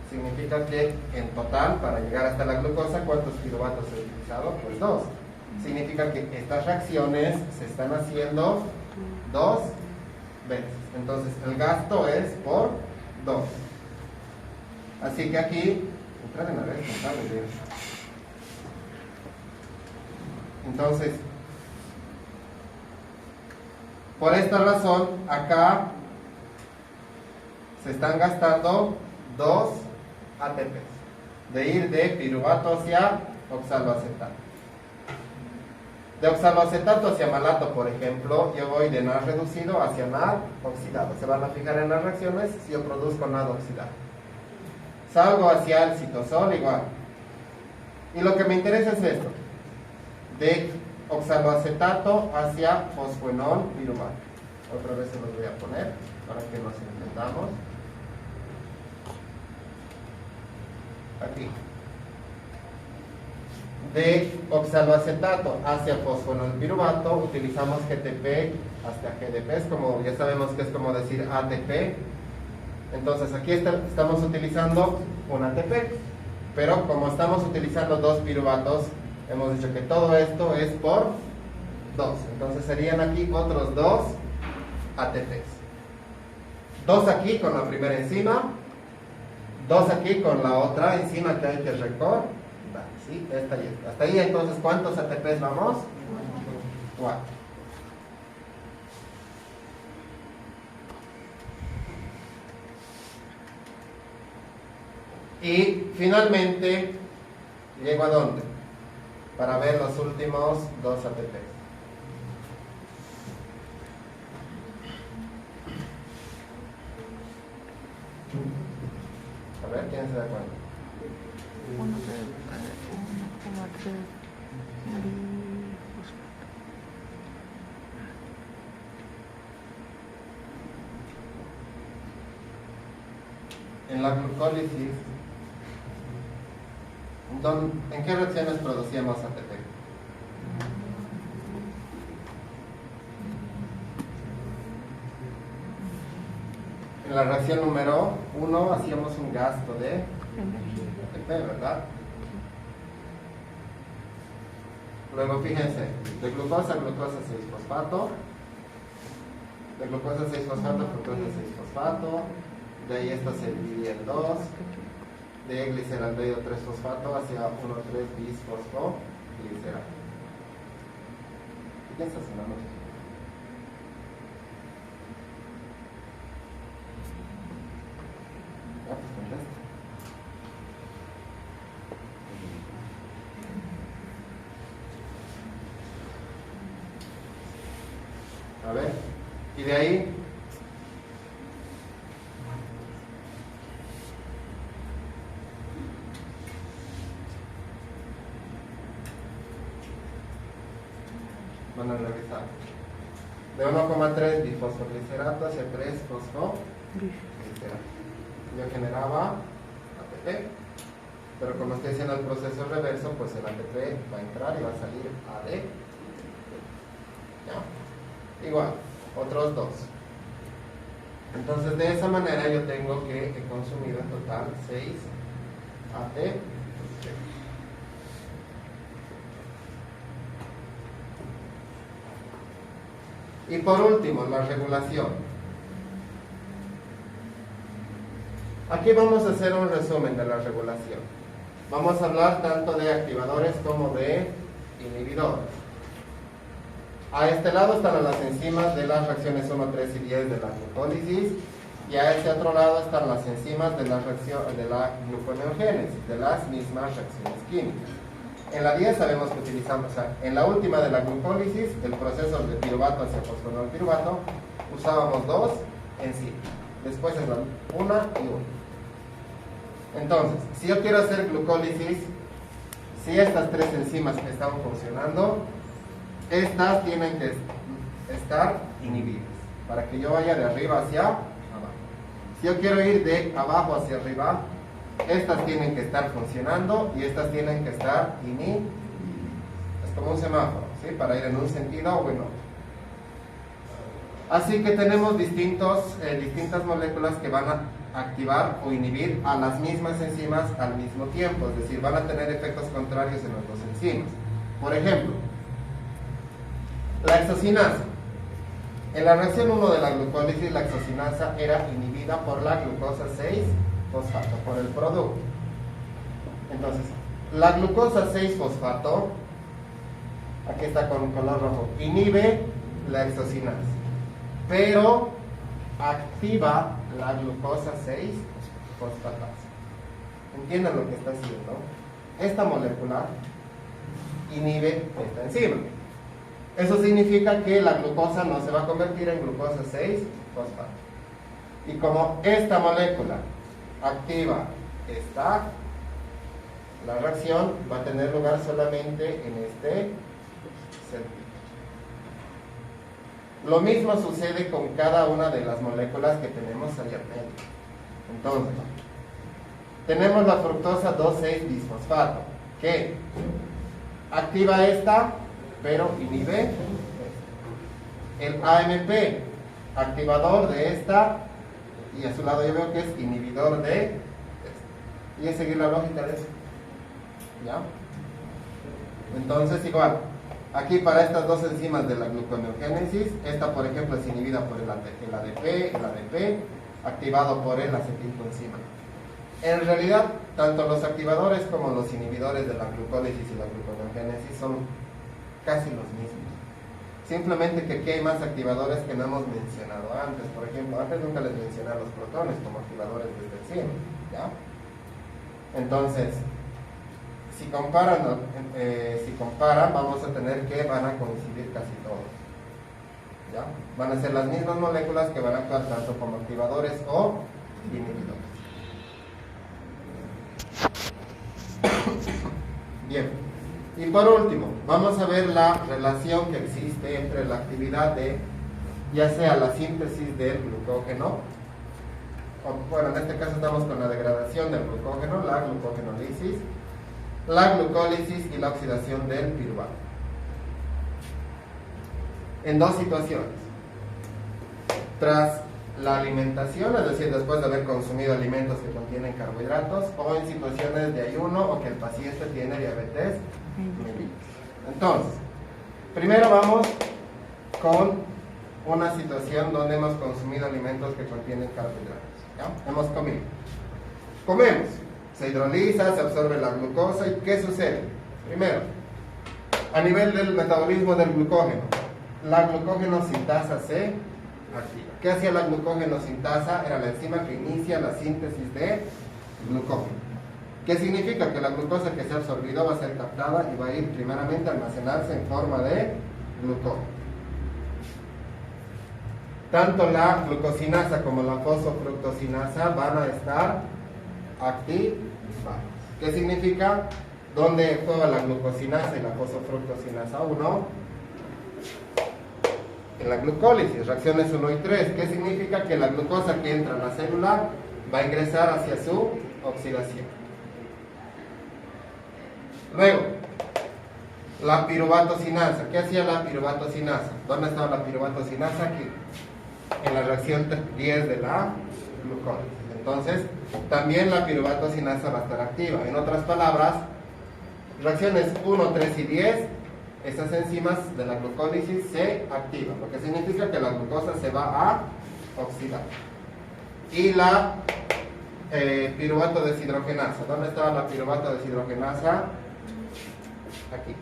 significa que en total, para llegar hasta la glucosa, ¿cuántos piruvatos he utilizado? Pues 2. Significa que estas reacciones se están haciendo 2 veces. Entonces el gasto es por 2. Así que aquí, entrar en la red contable. Entonces, por esta razón, acá se están gastando 2 ATPs, de ir de piruvato hacia oxaloacetato. De oxaloacetato hacia malato, por ejemplo, yo voy de NAD reducido hacia NAD oxidado. Se van a fijar en las reacciones si yo produzco NAD oxidado. Salgo hacia el citosol igual. Y lo que me interesa es esto. De oxaloacetato hacia fosfoenol piruvato. Otra vez se los voy a poner para que nos entendamos. Aquí. De oxaloacetato hacia fosfoenol piruvato utilizamos GTP hasta GDP, como ya sabemos que es como decir ATP. Entonces aquí estamos utilizando un ATP, pero como estamos utilizando 2 piruvatos, hemos dicho que todo esto es por 2. Entonces serían aquí otros 2 ATPs. 2 aquí con la primera enzima, 2 aquí con la otra enzima que hay que recordar. ¿Sí? Esta y esta. Hasta ahí entonces, ¿cuántos ATPs vamos? 4. Y finalmente, ¿llego a dónde? Para ver los últimos 2 ATPs. A ver, ¿quién se da cuenta? 1,3 En la glucólisis, ¿en qué reacciones producíamos ATP? En la reacción número 1 hacíamos un gasto de ATP, ¿verdad? Luego fíjense, de glucosa a glucosa 6-fosfato, de glucosa 6-fosfato a glucosa 6-fosfato, de ahí esto se dividía en 2, de gliceraldehído 3-fosfato hacia 1,3-bisfosfoglicerol. ¿Qué piensas en la noche? Ya, pues contesta. A ver, y de ahí van a revisar de 1,3 difosfoglicerato hacia 3 fosfoglicerato. Yo generaba ATP, pero como estoy haciendo el proceso reverso, pues el ATP va a entrar y va a salir AD. ¿Ya? Igual, otros 2. Entonces de esa manera yo tengo que he consumido en total 6 ATP. Y por último, la regulación. Aquí vamos a hacer un resumen de la regulación. Vamos a hablar tanto de activadores como de inhibidores. A este lado están las enzimas de las reacciones 1, 3 y 10 de la glucólisis, y a este otro lado están las enzimas de la gluconeogénesis, de las mismas reacciones químicas. En la 10 sabemos que utilizamos, o sea, en la última de la glucólisis, el proceso de piruvato hacia fosfonolpiruvato, usábamos 2 enzimas. Después es la 1 y 1. Entonces, si yo quiero hacer glucólisis, si estas 3 enzimas están funcionando, estas tienen que estar inhibidas para que yo vaya de arriba hacia abajo. Si yo quiero ir de abajo hacia arriba, estas tienen que estar funcionando y estas tienen que estar inhibidas. Es como un semáforo, ¿sí? Para ir en un sentido o en otro. Así que tenemos distintas moléculas que van a activar o inhibir a las mismas enzimas al mismo tiempo, es decir, van a tener efectos contrarios en las dos enzimas. Por ejemplo, la hexocinasa. En la reacción 1 de la glucólisis, la hexocinasa era inhibida por la glucosa 6-fosfato, por el producto. Entonces, la glucosa 6-fosfato, aquí está con color rojo, inhibe la hexocinasa, pero activa la glucosa 6-fosfatasa. ¿Entienden lo que está haciendo? Esta molécula inhibe esta enzima. Eso significa que la glucosa no se va a convertir en glucosa 6-fosfato. Y como esta molécula activa esta, la reacción va a tener lugar solamente en este sentido. Lo mismo sucede con cada una de las moléculas que tenemos allá en medio. Entonces, tenemos la fructosa 2,6-bisfosfato, que activa esta, pero inhibe esta. El AMP, activador de esta, y a su lado yo veo que es inhibidor de esta. Y es seguir la lógica de eso. ¿Ya? Entonces, igual. Aquí para estas dos enzimas de la gluconeogénesis, esta por ejemplo es inhibida por el ADP, activado por el acetilcoenzima. En realidad, tanto los activadores como los inhibidores de la glucólisis y la gluconeogénesis son casi los mismos. Simplemente que aquí hay más activadores que no hemos mencionado antes. Por ejemplo, antes nunca les mencioné a los protones como activadores de esta enzima, ¿ya? Entonces, si comparan, vamos a tener que van a coincidir casi todos. ¿Ya? Van a ser las mismas moléculas que van a actuar tanto como activadores o inhibidores. Bien. Y por último, vamos a ver la relación que existe entre la actividad de, ya sea la síntesis del glucógeno, o, bueno, en este caso estamos con la degradación del glucógeno, la glucogenólisis, la glucólisis y la oxidación del piruvato. En dos situaciones. Tras la alimentación, es decir, después de haber consumido alimentos que contienen carbohidratos, o en situaciones de ayuno o que el paciente tiene diabetes mellitus. Entonces, primero vamos con una situación donde hemos consumido alimentos que contienen carbohidratos. ¿Ya? Hemos comido. Comemos. Se hidroliza, se absorbe la glucosa y ¿qué sucede? Primero, a nivel del metabolismo del glucógeno, la glucógeno sintasa se activa. ¿Qué hacía la glucógeno sintasa? Era la enzima que inicia la síntesis de glucógeno. ¿Qué significa? Que la glucosa que se ha absorbido va a ser captada y va a ir primeramente a almacenarse en forma de glucógeno. Tanto la glucosinasa como la fosfofructosinasa van a estar activadas. ¿Qué significa? ¿Dónde juega la glucosinasa y la fosfofructosinasa 1? En la glucólisis, reacciones 1 y 3. ¿Qué significa? Que la glucosa que entra en la célula va a ingresar hacia su oxidación. Luego, la piruvatosinasa. ¿Qué hacía la piruvatosinasa? ¿Dónde estaba la piruvatosinasa? Aquí, en la reacción 10 de la glucólisis. Entonces, también la piruvatosinasa va a estar activa. En otras palabras, reacciones 1, 3 y 10, estas enzimas de la glucólisis se activan, lo que significa que la glucosa se va a oxidar. Y la piruvato deshidrogenasa. ¿Dónde estaba la piruvato deshidrogenasa? Aquí.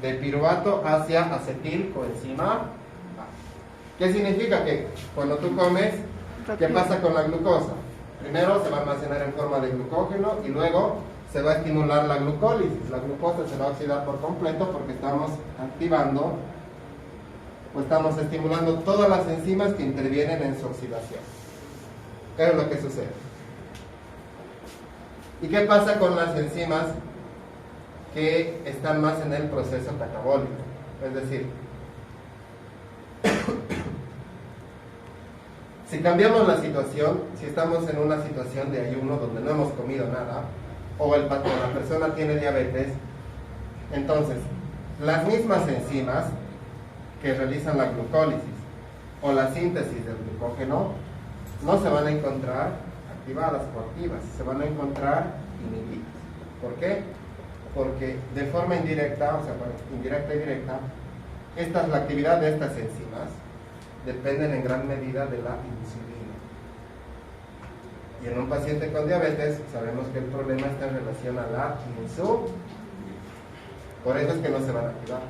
De piruvato hacia acetilcoenzima A. ¿Qué significa? Que cuando tú comes, ¿qué pasa con la glucosa? Primero se va a almacenar en forma de glucógeno y luego se va a estimular la glucólisis. La glucosa se va a oxidar por completo porque estamos activando o estamos estimulando todas las enzimas que intervienen en su oxidación. ¿Qué es lo que sucede? ¿Y qué pasa con las enzimas que están más en el proceso catabólico? Es decir, si cambiamos la situación, si estamos en una situación de ayuno donde no hemos comido nada, o la persona tiene diabetes, entonces las mismas enzimas que realizan la glucólisis o la síntesis del glucógeno no se van a encontrar activadas o activas, se van a encontrar inhibidas. ¿Por qué? Porque de forma indirecta, o sea, indirecta y directa, la actividad de estas enzimas dependen en gran medida de la insulina. Y en un paciente con diabetes sabemos que el problema está en relación a la insulina. Por eso es que no se van a activar.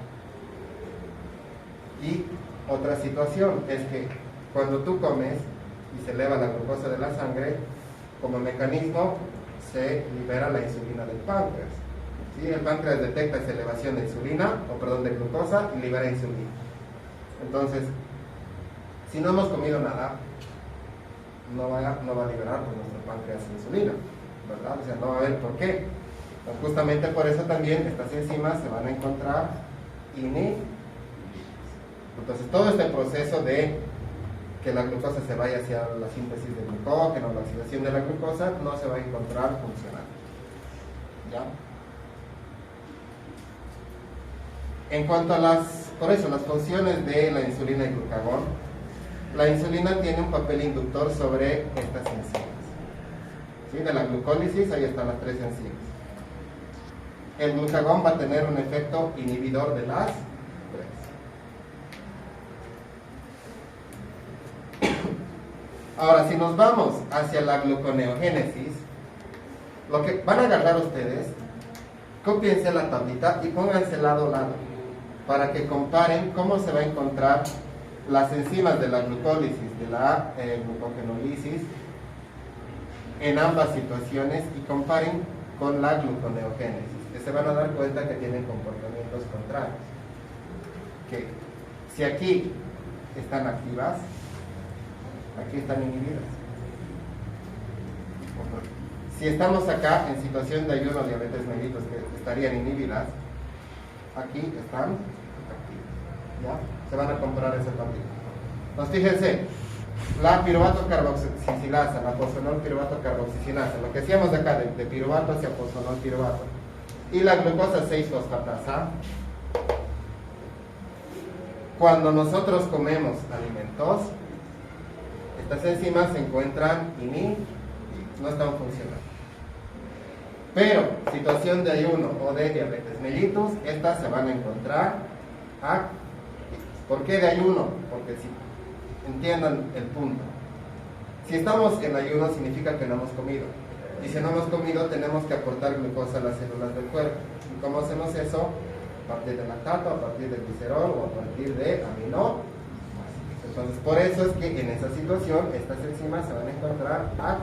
Y otra situación es que cuando tú comes y se eleva la glucosa de la sangre, como mecanismo se libera la insulina del páncreas. ¿Sí? El páncreas detecta esa elevación de de glucosa y libera insulina. Entonces, si no hemos comido nada, no va a liberar por nuestro páncreas insulina, ¿verdad? O sea, no va a haber por qué. Pues justamente por eso también estas enzimas se van a encontrar inhibidas. Entonces, todo este proceso de que la glucosa se vaya hacia la síntesis del glucógeno, la oxidación de la glucosa, no se va a encontrar funcionando. ¿Ya? En cuanto a las funciones de la insulina y glucagón, la insulina tiene un papel inductor sobre estas enzimas. ¿Sí? De la glucólisis, ahí están las tres enzimas. El glucagón va a tener un efecto inhibidor de las tres. Ahora, si nos vamos hacia la gluconeogénesis, lo que van a agarrar ustedes, cópiense la tablita y pónganse lado a lado, para que comparen cómo se va a encontrar las enzimas de la glucólisis, de la glucogenólisis, en ambas situaciones y comparen con la gluconeogénesis. Que se van a dar cuenta que tienen comportamientos contrarios. Que si aquí están activas, aquí están inhibidas. Si estamos acá en situación de ayuno, diabetes mellitus, que estarían inhibidas, aquí están activas. ¿Ya? Se van a comparar ese partido. Entonces fíjense, la piruvato carboxilasa, la fosfonol piruvato carboxilasa, lo que hacíamos de acá, de piruvato hacia fosfonol piruvato, y la glucosa 6-fosfatasa, cuando nosotros comemos alimentos, estas enzimas se encuentran inhibidas, no están funcionando. Pero, situación de ayuno o de diabetes mellitus, estas se van a encontrar activas. ¿Por qué de ayuno? Porque si entiendan el punto. Si estamos en ayuno significa que no hemos comido. Y si no hemos comido tenemos que aportar glucosa a las células del cuerpo. ¿Y cómo hacemos eso? A partir del lactato, a partir del glicerol o a partir de aminoácidos. Entonces, por eso es que en esa situación estas enzimas se van a encontrar activas.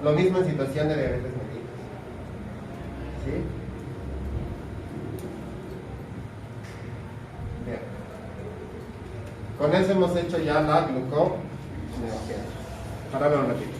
Lo mismo en situación de diabetes mellitus. ¿Sí? Bien. Con eso hemos hecho ya la gluconeogénesis. Ahora lo repito.